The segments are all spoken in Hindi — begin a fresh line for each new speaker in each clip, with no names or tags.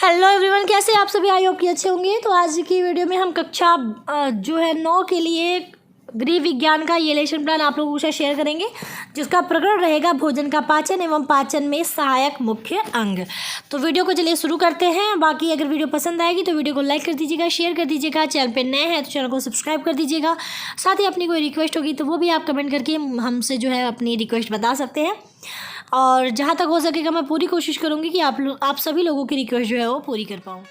हेलो एवरीवन, कैसे आप सभी? आई होप कि अच्छे होंगे। तो आज की वीडियो में हम कक्षा जो है 9 के लिए गृह विज्ञान का ये लेसन प्लान आप लोगों के साथ शेयर करेंगे, जिसका प्रकरण रहेगा भोजन का पाचन एवं पाचन में सहायक मुख्य अंग। तो वीडियो को चलिए शुरू करते हैं। बाकी अगर वीडियो पसंद आएगी तो वीडियो को लाइक कर दीजिएगा, शेयर कर दीजिएगा। चैनल पे नए हैं तो चैनल को सब्सक्राइब कर दीजिएगा। साथ ही अपनी कोई रिक्वेस्ट होगी तो वो भी आप कमेंट करके हमसे जो है अपनी रिक्वेस्ट बता सकते हैं, और जहाँ तक हो सकेगा मैं पूरी कोशिश करूँगी कि आप सभी लोगों की रिक्वेस्ट जो है वो पूरी कर पाऊँ।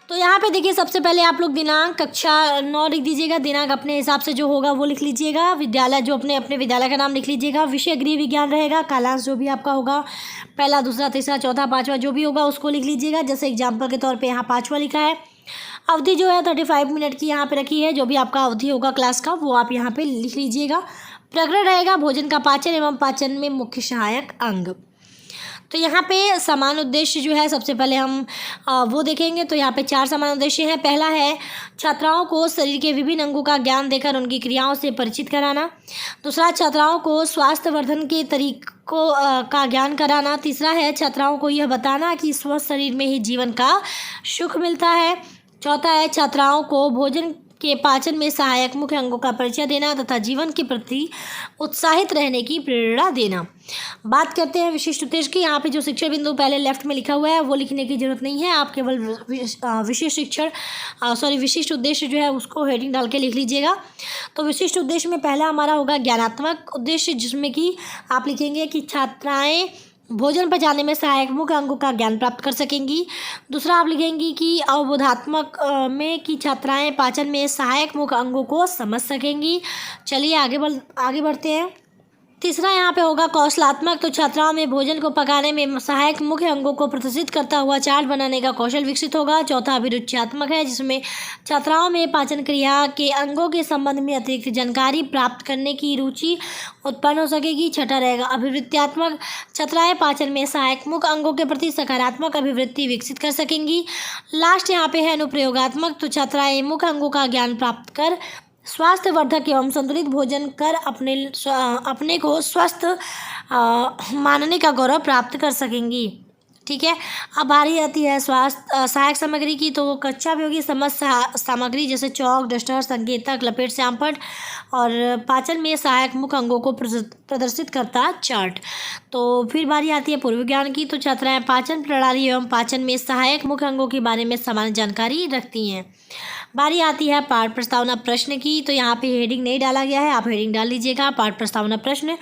तो यहाँ पे देखिए, सबसे पहले आप लोग दिनांक कक्षा 9 लिख दीजिएगा। दिनांक अपने हिसाब से जो होगा वो लिख लीजिएगा। विद्यालय जो अपने विद्यालय का नाम लिख लीजिएगा। विषय गृह विज्ञान रहेगा। कालांश जो भी आपका होगा, पहला, दूसरा, तीसरा, चौथा, पाँचवा जो भी होगा उसको लिख लीजिएगा। जैसे एग्जाम्पल के तौर पर यहाँ 5वां लिखा है। अवधि जो है 35 मिनट की यहाँ पे रखी है। जो भी आपका अवधि होगा क्लास का वो आप यहाँ पे लिख लीजिएगा। प्रकरण रहेगा भोजन का पाचन एवं पाचन में मुख्य सहायक अंग। तो यहाँ पे समान उद्देश्य जो है सबसे पहले हम वो देखेंगे। तो यहाँ पे 4 समान उद्देश्य हैं। पहला है छात्राओं को शरीर के विभिन्न अंगों का ज्ञान देकर उनकी क्रियाओं से परिचित कराना। दूसरा, छात्राओं को स्वास्थ्य वर्धन के तरीकों का ज्ञान कराना। तीसरा है छात्राओं को यह बताना कि स्वस्थ शरीर में ही जीवन का सुख मिलता है। चौथा है छात्राओं को भोजन के पाचन में सहायक मुख्य अंगों का परिचय देना तथा जीवन के प्रति उत्साहित रहने की प्रेरणा देना। बात करते हैं विशिष्ट उद्देश्य की। यहाँ पे जो शिक्षण बिंदु पहले लेफ्ट में लिखा हुआ है वो लिखने की जरूरत नहीं है। आप केवल विशिष्ट उद्देश्य जो है उसको हेडिंग डाल के लिख लीजिएगा। तो विशिष्ट उद्देश्य में पहला हमारा होगा ज्ञानात्मक उद्देश्य, जिसमें कि आप लिखेंगे कि छात्राएँ भोजन पचाने में सहायक मुख्य अंगों का ज्ञान प्राप्त कर सकेंगी। दूसरा आप लिखेंगी कि अवबोधात्मक में कि छात्राएं पाचन में सहायक मुख्य अंगों को समझ सकेंगी। चलिए आगे बढ़ते हैं। तीसरा यहाँ पे होगा कौशलात्मक। तो छात्राओं में भोजन को पकाने में सहायक मुख्य अंगों को प्रदर्शित करता हुआ चार्ट बनाने का कौशल विकसित होगा। चौथा अभिरुचियात्मक है, जिसमें छात्राओं में पाचन क्रिया के अंगों के संबंध में अतिरिक्त जानकारी प्राप्त करने की रुचि उत्पन्न हो सकेगी। छठा रहेगा अभिवृत्त्यात्मक। छात्राएं पाचन में सहायक मुख्य अंगों के प्रति सकारात्मक अभिवृत्ति विकसित कर सकेंगी। लास्ट यहाँ पे है अनुप्रयोगात्मक। तो छात्राएं मुख्य अंगों का ज्ञान प्राप्त कर स्वास्थ्यवर्धक एवं संतुलित भोजन कर अपने को स्वस्थ मानने का गौरव प्राप्त कर सकेंगी। ठीक है। अब बारी आती है स्वास्थ्य सहायक सामग्री की। तो कक्षा में होगी समस्त सामग्री, जैसे चौक, डस्टर, संकेतक, लपेट, श्यामपट्ट, और पाचन में सहायक मुख्य अंगों को प्रदर्शित करता चार्ट। तो फिर बारी आती है पूर्व विज्ञान की। तो छात्राएं पाचन प्रणाली एवं पाचन में सहायक मुख्य अंगों के बारे में सामान्य जानकारी रखती हैं। बारी आती है पाठ प्रस्तावना प्रश्न की। तो यहाँ पे हेडिंग नहीं डाला गया है, आप हेडिंग डाल लीजिएगा पाठ प्रस्तावना प्रश्न।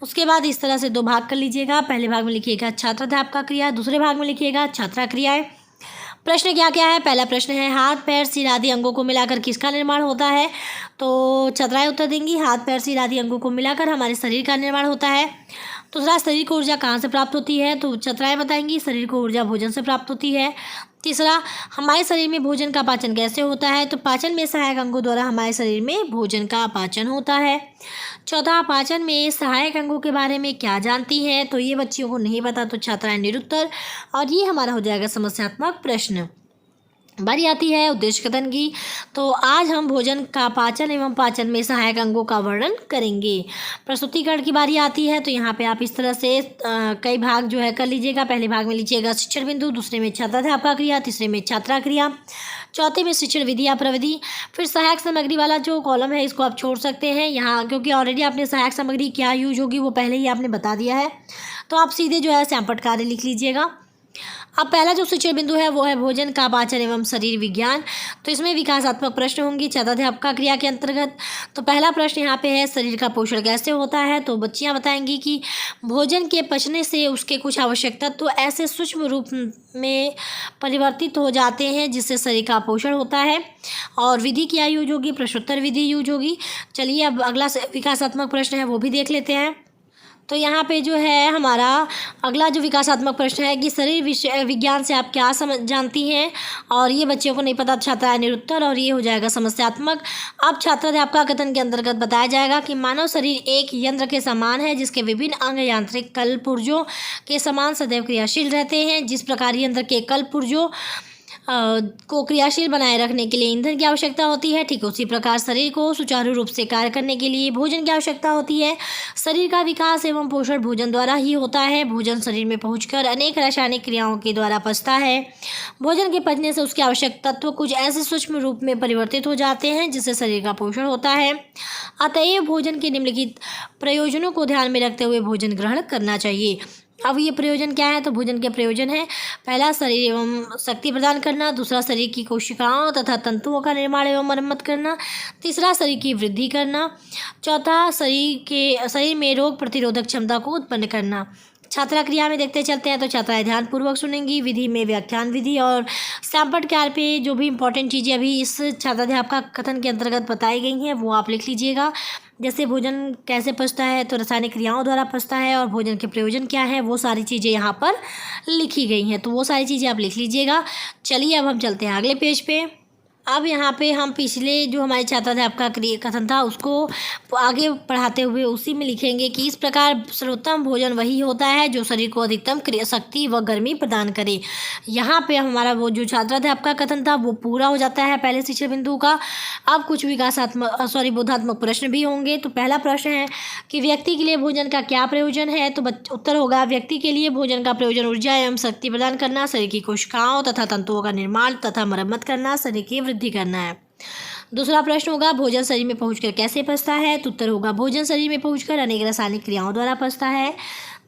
उसके बाद इस तरह से 2 भाग कर लीजिएगा। पहले भाग में लिखिएगा छात्राध्यापका क्रिया, दूसरे भाग में लिखिएगा छात्रा क्रियाएं। प्रश्न क्या क्या है? पहला प्रश्न है हाथ, पैर, सिर आदि अंगों को मिलाकर किसका निर्माण होता है? तो छात्राएं उत्तर देंगी हाथ, पैर, सिर आदि अंगों को मिलाकर हमारे शरीर का निर्माण होता है। दूसरा, शरीर को ऊर्जा कहाँ से प्राप्त होती है? तो छात्राएं बताएंगी शरीर को ऊर्जा भोजन से प्राप्त होती है। तीसरा, हमारे शरीर में भोजन का पाचन कैसे होता है? तो पाचन में सहायक अंगों द्वारा हमारे शरीर में भोजन का पाचन होता है। चौथा, पाचन में सहायक अंगों के बारे में क्या जानती हैं? तो ये बच्चियों को नहीं पता, तो छात्राएं निरुत्तर, और ये हमारा हो जाएगा समस्यात्मक प्रश्न। बारी आती है उद्देश्य कथन की। तो आज हम भोजन का पाचन एवं पाचन में सहायक अंगों का वर्णन करेंगे। प्रस्तुतिकरण की बारी आती है। तो यहाँ पे आप इस तरह से कई भाग जो है कर लीजिएगा। पहले भाग में लीजिएगा शिक्षण बिंदु, दूसरे में छात्राध्यापका क्रिया, तीसरे में छात्रा क्रिया, चौथे में शिक्षण विधि या प्रविधि। फिर सहायक सामग्री वाला जो कॉलम है इसको आप छोड़ सकते हैं यहाँ, क्योंकि ऑलरेडी आपने सहायक सामग्री क्या यूज होगी वो पहले ही आपने बता दिया है। तो आप सीधे जो है श्यामपट्ट कार्य लिख लीजिएगा। अब पहला जो शिक्षण बिंदु है वो है भोजन का पाचन एवं शरीर विज्ञान। तो इसमें विकासात्मक प्रश्न होंगी छात्राध्यापका क्रिया के अंतर्गत। तो पहला प्रश्न यहाँ पे है शरीर का पोषण कैसे होता है? तो बच्चियाँ बताएंगी कि भोजन के पचने से उसके कुछ आवश्यक तत्व ऐसे सूक्ष्म रूप में परिवर्तित हो जाते हैं जिससे शरीर का पोषण होता है। और विधि क्या यूज होगी? प्रश्नोत्तर विधि यूज होगी। चलिए अब अगला विकासात्मक प्रश्न है वो भी देख लेते हैं। तो यहाँ पे जो है हमारा अगला जो विकासात्मक प्रश्न है कि शरीर विज्ञान से आप क्या जानती हैं? और ये बच्चियों को नहीं पता, छात्राएं निरुत्तर, और ये हो जाएगा समस्यात्मक। अब छात्राध्यापका कथन के अंतर्गत बताया जाएगा कि मानव शरीर एक यंत्र के समान है जिसके विभिन्न अंग यांत्रिक कल पुर्जों के समान सदैव क्रियाशील रहते हैं। जिस प्रकार यंत्र के कल पुर्जों को क्रियाशील बनाए रखने के लिए ईंधन की आवश्यकता होती है, ठीक उसी प्रकार शरीर को सुचारू रूप से कार्य करने के लिए भोजन की आवश्यकता होती है। शरीर का विकास एवं पोषण भोजन द्वारा ही होता है। भोजन शरीर में पहुंचकर अनेक रासायनिक क्रियाओं के द्वारा पचता है। भोजन के पचने से उसके आवश्यक तत्व कुछ ऐसे सूक्ष्म रूप में परिवर्तित हो जाते हैं जिससे शरीर का पोषण होता है। अतएव भोजन के निम्नलिखित प्रयोजनों को ध्यान में रखते हुए भोजन ग्रहण करना चाहिए। अब ये प्रयोजन क्या है? तो भोजन के प्रयोजन है, पहला शरीर एवं शक्ति प्रदान करना, दूसरा शरीर की कोशिकाओं तथा तंतुओं का निर्माण एवं मरम्मत करना, तीसरा शरीर की वृद्धि करना, चौथा शरीर में रोग प्रतिरोधक क्षमता को उत्पन्न करना। छात्रा क्रिया में देखते चलते हैं तो छात्राएं ध्यानपूर्वक सुनेंगी। विधि में व्याख्यान विधि और सैंपट कार्य पे जो भी इंपॉर्टेंट चीज़ें अभी इस छात्राध्यापक कथन के अंतर्गत बताई गई हैं वो आप लिख लीजिएगा। जैसे भोजन कैसे पचता है, तो रासायनिक क्रियाओं द्वारा पचता है, और भोजन के प्रयोजन क्या है, वो सारी चीज़ें यहाँ पर लिखी गई हैं, तो वो सारी चीज़ें आप लिख लीजिएगा। चलिए अब हम चलते हैं अगले पेज पे। अब यहाँ पे हम पिछले जो हमारे छात्राध्यापक का कथन था उसको आगे पढ़ाते हुए उसी में लिखेंगे कि इस प्रकार सर्वोत्तम भोजन वही होता है जो शरीर को अधिकतम शक्ति व गर्मी प्रदान करे। यहाँ पे हमारा वो जो छात्राध्यापक का कथन था वो पूरा हो जाता है पहले शिक्षण बिंदु का। अब कुछ बोधात्मक प्रश्न भी होंगे। तो पहला प्रश्न है कि व्यक्ति के लिए भोजन का क्या प्रयोजन है? तो उत्तर होगा व्यक्ति के लिए भोजन का प्रयोजन ऊर्जा एवं शक्ति प्रदान करना, शरीर की कोशिकाओं तथा तंतुओं का निर्माण तथा मरम्मत करना, शरीर की वृद्धि करना है। दूसरा प्रश्न होगा भोजन शरीर में पहुंचकर कैसे पचता है? तो उत्तर होगा भोजन शरीर में पहुंचकर अनेक रासायनिक क्रियाओं द्वारा पचता है।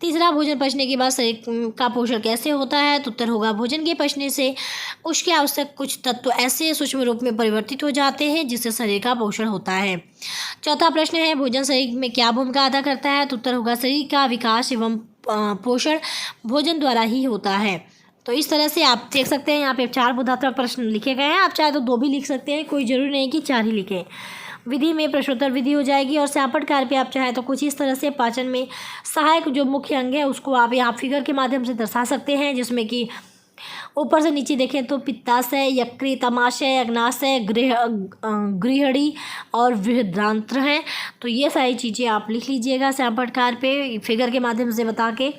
तीसरा भोजन पचने के बाद शरीर का पोषण कैसे होता है? तो उत्तर होगा भोजन के पचने से उसके आवश्यक कुछ तत्व ऐसे सूक्ष्म रूप में परिवर्तित हो जाते हैं जिससे शरीर का पोषण होता है। चौथा प्रश्न है भोजन शरीर में क्या भूमिका अदा करता है? तो उत्तर होगा शरीर का विकास एवं पोषण भोजन द्वारा ही होता है। तो इस तरह से आप देख सकते हैं यहाँ पे 4 बोधात्मक प्रश्न लिखे गए हैं। आप चाहे तो 2 भी लिख सकते हैं, कोई ज़रूरी नहीं कि 4 ही लिखें। विधि में प्रश्नोत्तर विधि हो जाएगी, और सैंपट कार्य पे आप चाहे तो कुछ इस तरह से पाचन में सहायक जो मुख्य अंग है उसको आप यहाँ फिगर के माध्यम से दर्शा सकते हैं, जिसमें कि ऊपर से नीचे देखें तो पित्ताशय, यकृत, अमाशय, अग्नाशय, गृहणी और बृहदांत्र हैं। तो ये सारी चीज़ें आप लिख लीजिएगा सैंपट कार्य पे फिगर के माध्यम से बता के।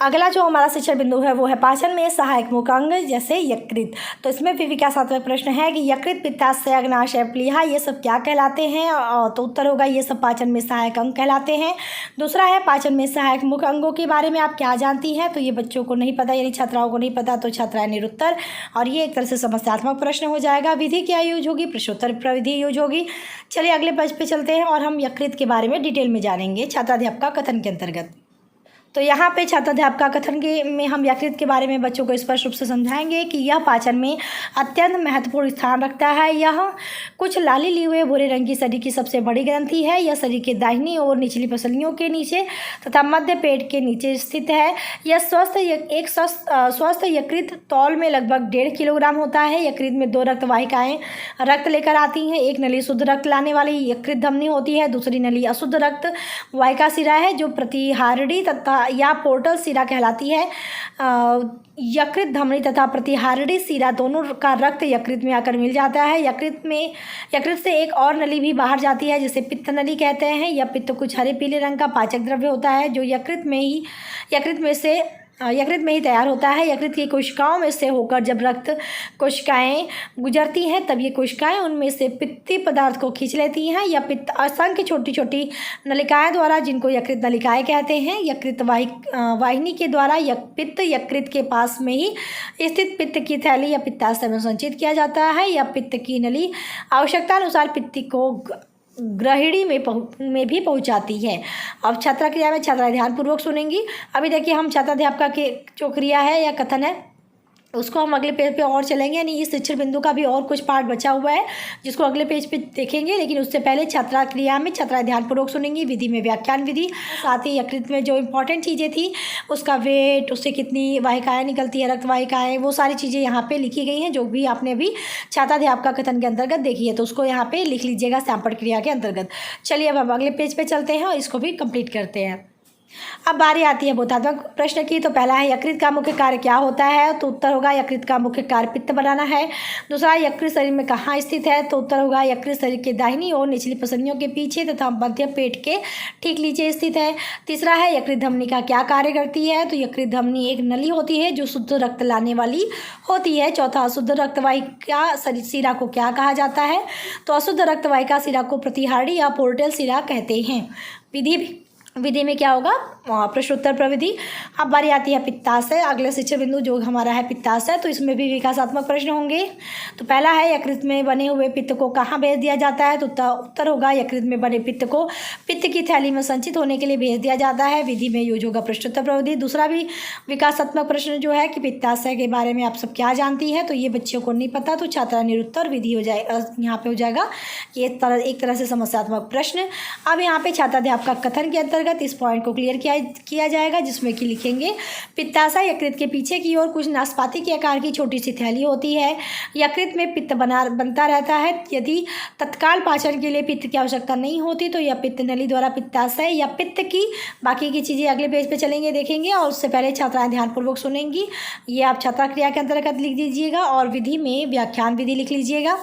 अगला जो हमारा शिक्षण बिंदु है वो है पाचन में सहायक मुख्य अंग जैसे यकृत। तो इसमें भी का 7वां प्रश्न है कि यकृत, पित्ताशय, अग्नाशय, प्लीहा ये सब क्या कहलाते हैं? तो उत्तर होगा ये सब पाचन में सहायक अंग कहलाते हैं। दूसरा है पाचन में सहायक मुख्य अंगों के बारे में आप क्या जानती हैं? तो ये बच्चों को नहीं पता, यानी छात्राओं को नहीं पता, तो छात्राएं निरुत्तर, और ये एक तरह से समस्यात्मक प्रश्न हो जाएगा। विधि क्या यूज होगी? प्रश्नोत्तर विधि यूज होगी। चलिए अगले पेज पे चलते हैं और हम यकृत के बारे में डिटेल में जानेंगे छात्राध्यापक कथन के अंतर्गत। तो यहाँ पे छात्राध्यापक कथन में हम यकृत के बारे में बच्चों को स्पष्ट रूप से समझाएंगे कि यह पाचन में अत्यंत महत्वपूर्ण स्थान रखता है। यह कुछ लाली लिए हुए भूरे रंग की शरीर की सबसे बड़ी ग्रंथि है। यह शरीर के दाहिनी ओर निचली पसलियों के नीचे तथा मध्य पेट के नीचे स्थित है। यह स्वस्थ यकृत तौल में लगभग 1.5 किलोग्राम होता है। यकृत में 2 रक्त वाहिकाएं रक्त लेकर आती हैं। एक नली शुद्ध रक्त लाने वाली यकृत धमनी होती है, दूसरी नली अशुद्ध रक्त वाहिका सिरा है जो प्रतिहारडी तथा या पोर्टल सिरा कहलाती है। यकृत धमनी तथा प्रतिहारडी सिरा दोनों का रक्त यकृत में आकर मिल जाता है। यकृत से एक और नली भी बाहर जाती है जिसे पित्त नली कहते हैं। यह पित्त कुछ हरे पीले रंग का पाचक द्रव्य होता है जो यकृत में ही तैयार होता है। यकृत की कोशिकाओं में से होकर जब रक्त कोशिकाएं गुजरती हैं तब ये कोशिकाएं उनमें से पित्ती पदार्थ को खींच लेती हैं। यह पित्त असंख्य छोटी छोटी नलिकाएं द्वारा, जिनको यकृत नलिकाएं कहते हैं, यकृत वाहिनी के द्वारा पित्त यकृत के पास में ही स्थित पित्त की थैली या पित्ताशय में संचित किया जाता है। यह पित्त की नली आवश्यकतानुसार पित्त को गृहिणी में भी पहुंचाती है। अब छात्रा क्रिया में छात्राएं ध्यानपूर्वक सुनेंगी। अभी देखिए हम छात्राध्यापक की जो क्रिया है या कथन है उसको हम अगले पेज पे और चलेंगे, यानी इस शिक्षण बिंदु का भी और कुछ पार्ट बचा हुआ है जिसको अगले पेज पे देखेंगे। लेकिन उससे पहले छात्रा क्रिया में छात्राएं ध्यानपूर्वक सुनेंगी। विधि में व्याख्यान विधि, साथ ही यकृत में जो इंपॉर्टेंट चीज़ें थी उसका वेट, उससे कितनी वाहिकाएं निकलती है, रक्त वाहिकाएं, वो सारी चीज़ें यहाँ पे लिखी गई हैं जो भी आपने अभी छात्राध्यापक कथन के अंतर्गत देखी है। तो उसको यहाँ पे लिख लीजिएगा सैंपट क्रिया के अंतर्गत। चलिए अब हम अगले पेज पे चलते हैं और इसको भी कंप्लीट करते हैं। अब बारी आती है बोधात्मक प्रश्न की। तो पहला है यकृत का मुख्य कार्य क्या होता है? तो उत्तर होगा यकृत का मुख्य कार्य पित्त बनाना है। दूसरा, यकृत शरीर में कहाँ स्थित है? तो उत्तर होगा यकृत शरीर के दाहिनी ओर निचली पसलियों के पीछे तथा मध्य पेट के ठीक नीचे स्थित है। तीसरा है यकृत धमनी का क्या कार्य करती है? तो यकृत धमनी एक नली होती है जो शुद्ध रक्त लाने वाली होती है। चौथा, अशुद्ध रक्तवाहिका शिरा को क्या कहा जाता है? तो अशुद्ध रक्तवाहिका शिरा को प्रतिहारी या पोर्टल शिरा कहते हैं। विधि में क्या होगा? प्रश्नोत्तर प्रविधि। अब बारी आती है पित्ताशय। अगले शिक्षण बिंदु जो हमारा है पित्ताशय, तो इसमें भी विकासात्मक प्रश्न होंगे। तो पहला है यकृत में बने हुए पित्त को कहाँ भेज दिया जाता है? तो उत्तर होगा यकृत में बने पित्त को पित्त की थैली में संचित होने के लिए भेज दिया जाता है। विधि में यूज होगा प्रश्नोत्तर प्रविधि। दूसरा भी विकासात्मक प्रश्न जो है कि पित्ताशय के बारे में आप सब क्या जानती है? तो ये बच्चों को नहीं पता, तो छात्रा निरुत्तर विधि हो जाएगा, यहाँ पे हो जाएगा ये एक तरह से समस्यात्मक प्रश्न। अब यहाँ पे छात्राध्यापक का कथन के अंतर्गत इस पॉइंट को क्लियर किया जाएगा, जिसमें कि लिखेंगे पित्ताशय यकृत के पीछे की ओर कुछ नाशपाती के आकार की छोटी सी थैली होती है। यकृत में पित्त बनता रहता है। यदि तत्काल पाचन के लिए पित्त की आवश्यकता नहीं होती तो यह पित्त नली द्वारा पित्ताशय या पित्त की बाकी की चीज़ें अगले पेज पे चलेंगे देखेंगे, और उससे पहले छात्राएं ध्यानपूर्वक सुनेंगी। ये आप छात्रा क्रिया के अंतर्गत लिख दीजिएगा और विधि में व्याख्यान विधि लिख लीजिएगा।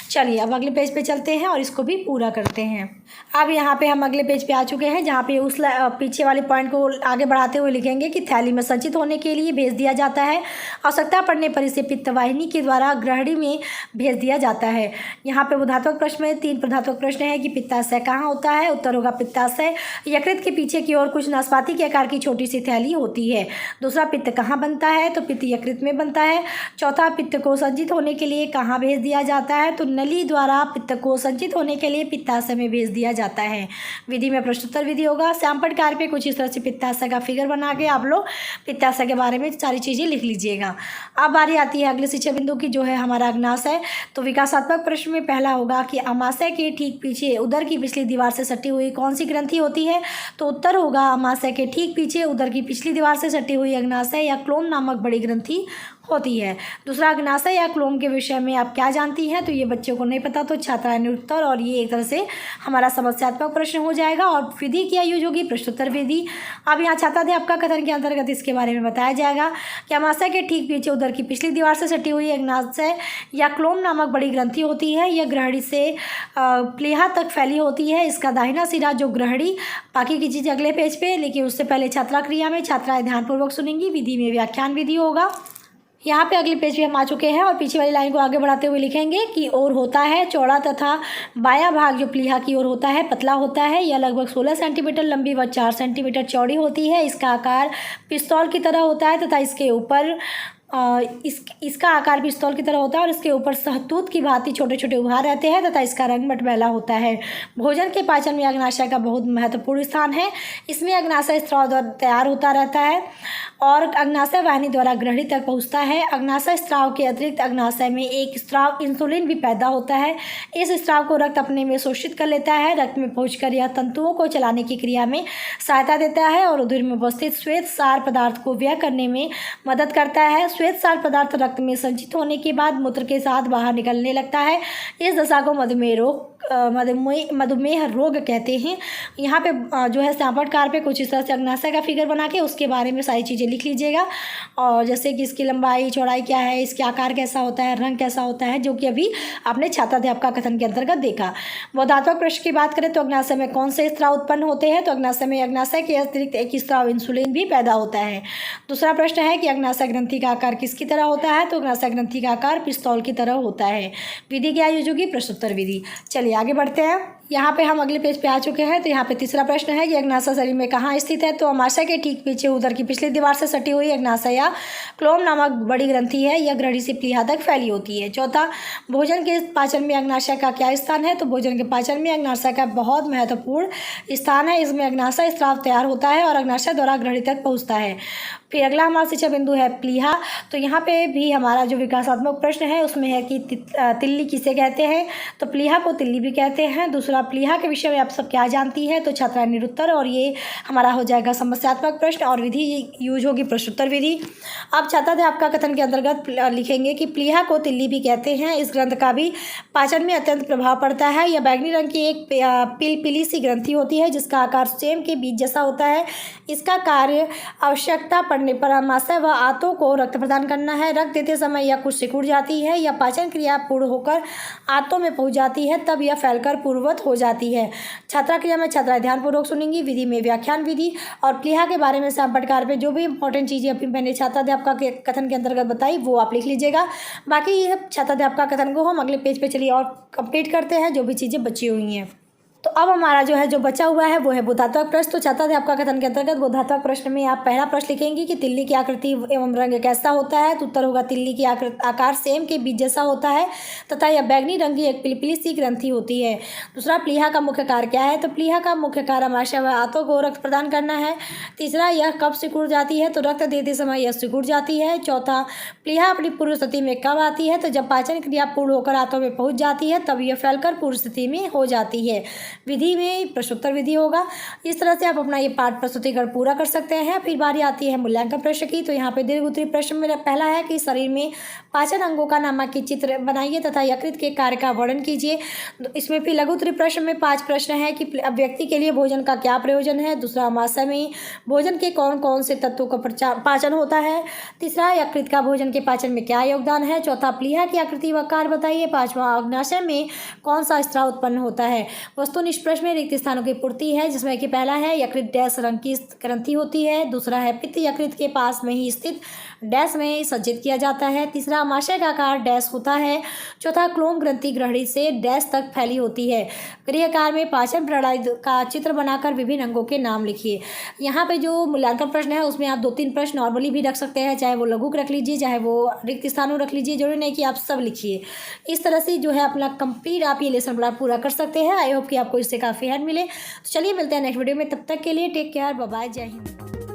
चलिए अब अगले पेज पे चलते हैं और इसको भी पूरा करते हैं। अब यहाँ पे हम अगले पेज पे आ चुके हैं, जहाँ पे उस पीछे वाले पॉइंट को आगे बढ़ाते हुए लिखेंगे कि थैली में संचित होने के लिए भेज दिया जाता है। आवश्यकता पड़ने पर इसे पित्तवाहिनी के द्वारा ग्रहणी में भेज दिया जाता है। यहाँ पे बोधात्मक प्रश्न में 3 प्रश्नात्मक प्रश्न है कि पित्ताशय कहाँ होता है? उत्तर होगा पित्ताशय यकृत के पीछे की ओर कुछ नाशपाती के आकार की छोटी सी थैली होती है। दूसरा, पित्त कहाँ बनता है? तो पित्त यकृत में बनता है। चौथा, पित्त को संचित होने के लिए कहाँ भेज दिया जाता है? तो नली द्वारा पित्त को संचित होने के लिए पित्ताशय में भेज दिया जाता है। विधि में प्रश्नोत्तर विधि होगा। श्यामपट्ट कार्य पे कुछ इस तरह से पित्ताशय का फिगर बना के आप लोग पित्ताशय के बारे में सारी चीज़ें लिख लीजिएगा। अब बारी आती है अगले शिक्षण बिंदु की, जो है हमारा अग्नाशय। तो विकासात्मक प्रश्न में पहला होगा कि अमाशय के ठीक पीछे उदर की पिछली दीवार से सटी हुई कौन सी ग्रंथि होती है? तो उत्तर होगा अमाशय के ठीक पीछे उदर की पिछली दीवार से सटी हुई अग्नाशय या क्लोम नामक बड़ी ग्रंथि होती है। दूसरा, अग्नाशय या क्लोम के विषय में आप क्या जानती हैं? तो ये बच्चों को नहीं पता, तो छात्रा निरुत्तर, और ये एक तरह से हमारा समस्यात्मक प्रश्न हो जाएगा। और विधि क्या यूज होगी? प्रश्नोत्तर विधि। अब यहाँ छात्राध्यापक कथन के अंतर्गत इसके बारे में बताया जाएगा कि अमाशय के ठीक पीछे उदर की पिछली दीवार से सटी हुई अग्नाशय या क्लोम नामक बड़ी ग्रंथि होती है। यह ग्रहणी से प्लीहा तक फैली होती है। इसका दाहिना सिरा जो ग्रहणी, बाकी की चीज़ अगले पेज पे, लेकिन उससे पहले छात्रा क्रिया में छात्राएं ध्यानपूर्वक सुनेंगी। विधि में व्याख्यान विधि होगा। यहाँ पे अगले पेज पे हम आ चुके हैं और पीछे वाली लाइन को आगे बढ़ाते हुए लिखेंगे कि ओर होता है चौड़ा तथा बायां भाग जो प्लीहा की ओर होता है पतला होता है। यह लगभग 16 सेंटीमीटर लंबी व 4 सेंटीमीटर चौड़ी होती है। इसका आकार पिस्तौल की तरह होता है तथा इसके ऊपर इसका आकार पिस्तौल की तरह होता है और इसके ऊपर सहतूत की भांति छोटे छोटे उभार रहते हैं तथा इसका रंग मटमैला होता है। भोजन के पाचन में अग्नाशय का बहुत महत्वपूर्ण स्थान है। इसमें अग्नाशय स्राव द्वारा तैयार होता रहता है और अग्नाशय वाहिनी द्वारा ग्रहणी तक पहुंचता है। अग्नाशय स्राव के अतिरिक्त अग्नाशय में एक स्राव इंसुलिन भी पैदा होता है। इस स्राव को रक्त अपने में शोषित कर लेता है। रक्त में पहुंचकर यह तंतुओं को चलाने की क्रिया में सहायता देता है और उदर में उपस्थित श्वेत सार पदार्थ को व्यय करने में मदद करता है। श्वेत सार पदार्थ रक्त में संचित होने के बाद मूत्र के साथ बाहर निकलने लगता है। इस दशा को मधुमेह रोग कहते हैं। यहाँ पे जो है श्यामपट्ट कार्य पे कुछ इस तरह से अग्नाशय का फिगर बना के उसके बारे में सारी चीज़ें लिख लीजिएगा, और जैसे कि इसकी लंबाई चौड़ाई क्या है, इसके आकार कैसा होता है, रंग कैसा होता है, जो कि अभी आपने छात्राध्यापक कथन के अंतर्गत देखा। बोधात्मक प्रश्न की बात करें तो अग्नाशय में कौन से स्राव उत्पन्न होते हैं? तो अग्नाशय में अग्नाशय के अतिरिक्त एक स्राव इंसुलिन भी पैदा होता है। दूसरा प्रश्न है कि अग्नाशय ग्रंथि का आकार किसकी तरह होता है? तो अग्नाशय ग्रंथि का आकार पिस्तौल की तरह होता है। विधि क्या यूज होगी? प्रश्नोत्तर विधि। चलिए आगे बढ़ते हैं। यहाँ पे हम अगले पेज पे आ चुके हैं। तो यहाँ पे तीसरा प्रश्न है कि अग्नाशय शरीर में कहाँ स्थित है? तो अमाशय के ठीक पीछे उदर की पिछली दीवार से सटी हुई अग्नाशय या क्लोम नामक बड़ी ग्रंथि है। यह ग्रहणी से प्लीहा तक फैली होती है। चौथा, भोजन के पाचन में अग्नाशय का क्या स्थान है? तो भोजन के पाचन में अग्नाशय का बहुत महत्वपूर्ण स्थान है। इसमें अग्नाशय स्राव तैयार होता है और अग्नाशय द्वारा ग्रहणी तक पहुँचता है। फिर अगला हमारा शिक्षा बिंदु है प्लीहा। तो यहाँ पे भी हमारा जो विकासात्मक प्रश्न है उसमें है कि तिल्ली किसे कहते हैं? तो प्लीहा को तिल्ली भी कहते हैं। दूसरा, प्लीहा के विषय में आप सब क्या जानती है, तो छात्रा निरुत्तर, और ये हमारा हो जाएगा समस्यात्मक प्रश्न और विधि यूज होगी प्रश्नोत्तर विधि। अब छात्राध्यापक कथन के अंतर्गत लिखेंगे कि प्लीहा को तिल्ली भी कहते हैं। इस ग्रंथ का भी पाचन में अत्यंत प्रभाव पड़ता है। यह बैगनी रंग की एक पीली सी ग्रंथि होती है जिसका आकार सेम के बीज जैसा होता है। इसका कार्य आवश्यकता पड़ने पर आमाशय व आंतों को रक्त प्रदान करना है। रक्त देते समय यह कुछ सिकुड़ जाती है। यह पाचन क्रिया पूर्ण होकर आंतों में पहुंच जाती है, तब यह फैलकर पूर्ववत हो जाती है। छात्रा क्रिया में छात्रा ध्यानपूर्वक सुनेंगी। विधि में व्याख्यान विधि और प्लीहा के बारे में सामपटकार पे जो भी इंपॉर्टेंट चीज़ें अभी मैंने छात्राध्यापक के कथन के अंतर्गत बताई वो आप लिख लीजिएगा। बाकी ये छात्राध्यापक कथन को हम अगले पेज पे चलिए और कंप्लीट करते हैं जो भी चीज़ें बची हुई हैं। तो अब हमारा जो है जो बचा हुआ है वो है बोधात्मक प्रश्न। तो छात्राध्यापक कथन के अंतर्गत बोधात्मक प्रश्न में आप पहला प्रश्न लिखेंगे कि तिल्ली की आकृति एवं रंग कैसा होता है। तो उत्तर होगा तिल्ली की आकार सेम के बीज जैसा होता है तथा यह बैगनी रंग की एक पिलपिली सी ग्रंथि होती है। दूसरा, प्लीहा का मुख्य कार्य क्या है। तो प्लीहा का मुख्य कार्य आमाशय व आंतों को रक्त प्रदान करना है। तीसरा, यह कब सिकुड़ जाती है। तो रक्त देते समय यह सिकुड़ जाती है। चौथा, प्लीहा अपनी पूर्व स्थिति में कब आती है। तो जब पाचन क्रिया पूर्ण होकर आंतों में पहुंच जाती है तब यह फैलकर पूर्व स्थिति में हो जाती है। विधि में प्रश्नोत्तर विधि होगा। इस तरह से आप अपना ये पाठ प्रस्तुतिकरण पूरा कर सकते हैं। फिर बारी आती है मूल्यांकन प्रश्न की। तो यहाँ पे दीर्घ उत्तरीय प्रश्न में पहला है कि शरीर में पाचन अंगों का नामक चित्र बनाइए तथा यकृत के कार्य का वर्णन कीजिए। इसमें फिर लघु उत्तरीय प्रश्न में 5 प्रश्न है कि व्यक्ति के लिए भोजन का क्या प्रयोजन है। दूसरा, आमाशय में भोजन के कौन कौन से तत्वों का पाचन होता है। तीसरा, यकृत का भोजन के पाचन में क्या योगदान है। चौथा, प्लीहा की आकृति व कार्य बताइए। पांचवा, अग्नाशय में कौन सा स्त्राव उत्पन्न होता है। वस्तुनिष्ठ प्रश्न में रिक्त स्थानों की पूर्ति है जिसमें कि पहला है यकृत डैश रंग की ग्रंथि होती है। दूसरा है पित्त यकृत के पास में ही स्थित डैश में सज्जित किया जाता है। तीसरा, आमाशय का आकार डैश होता है। चौथा, क्लोम ग्रंथि ग्रहणी से डैश तक फैली होती है। गृहकार में पाचन प्रणाली का चित्र बनाकर विभिन्न अंगों के नाम लिखिए। यहाँ पे जो मूल्यांकन प्रश्न है उसमें आप 2-3 प्रश्न नॉर्मली भी रख सकते हैं, चाहे वो लघु रख लीजिए चाहे वो रिक्त स्थानों रख लीजिए, जरूरी नहीं कि आप सब लिखिए। इस तरह से जो है अपना कंप्लीट आप ये लेसन पूरा कर सकते हैं। आई होप कि आपको इससे काफ़ी हेल्प मिले। तो चलिए मिलते हैं नेक्स्ट वीडियो में, तब तक के लिए टेक केयर, बाय बाय, जय हिंद।